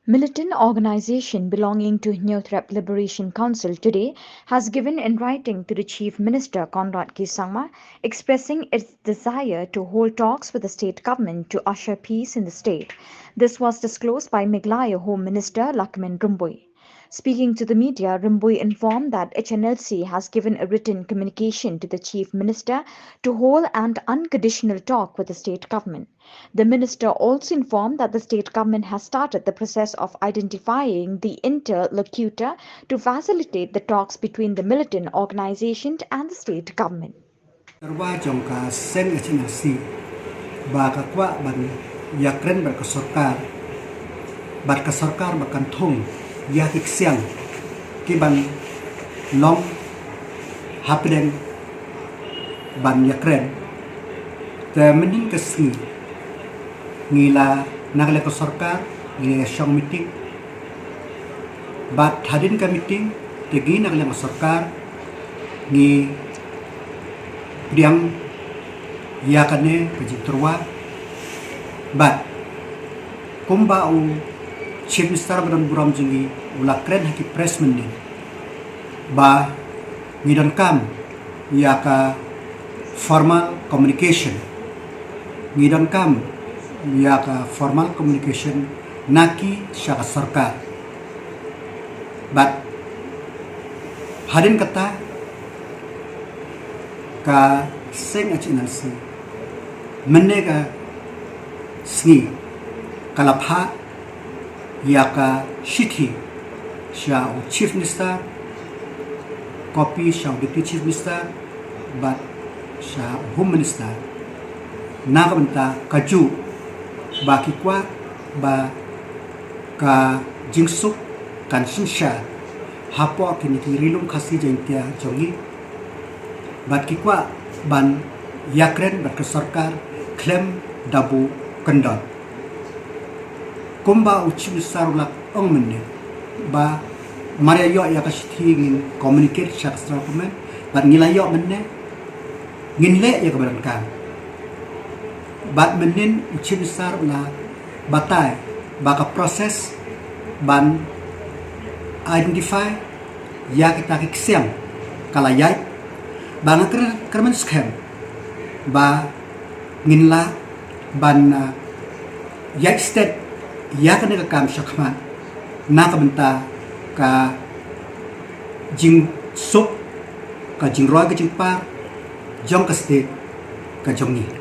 Militant organization belonging to New Threat Liberation Council today has given in writing to the Chief Minister Conrad K. Sangma expressing its desire to hold talks with the state government to usher peace in the state. This was disclosed by Meghalaya Home Minister Lakmin Rumbui. Speaking to the media, Rumbui informed that HNLC has given a written communication to the Chief Minister to hold an unconditional talk with the state government. The minister also informed that the state government has started the process of identifying the interlocutor to facilitate the talks between the militant organization and the state government. Terwajong ka sen HNLC baka kwa ban yakren bar ka sarkar bakan thong ya kiksiang ki ban long hapden ban yakren te menin kasi ngila nagle ka sarkar ngila syang meeting bat hadin ka meeting tegi nagle ka sarkar ngi diam yakane kajiterwa bat kumba u Chief Minister badan buram jingi ulakren haki press mendin ba ngidon kam yaka formal communication ngidon kam yaka formal communication naki syaka sarkar bat hadin kata ka seng HNLC menega sni kalapha yaka shithi sha Chief Minister copy sha Deputy Chief Minister but sha Home Minister nakamta kaju baki kwa ba ka jingsuk kan sinsha hapo kini rilum khasi jaintia jongi bat kikwa ban yakren bat ke sarkar klaim dabu kendal kumba uchi sarulak ong menne ba maria yo ya kasithi ngin communicate sha stratemen bat ngila yo menne ngin le ya kabaran kan bat menin uchi sarula batai baka proses ban identify ya kita kiksiam kala yai bang kerman scam ba nginla ban yak state yak ne kam shakman na ka benta ka jing sok ka jing roy ka jing pa jong ka state ka jongi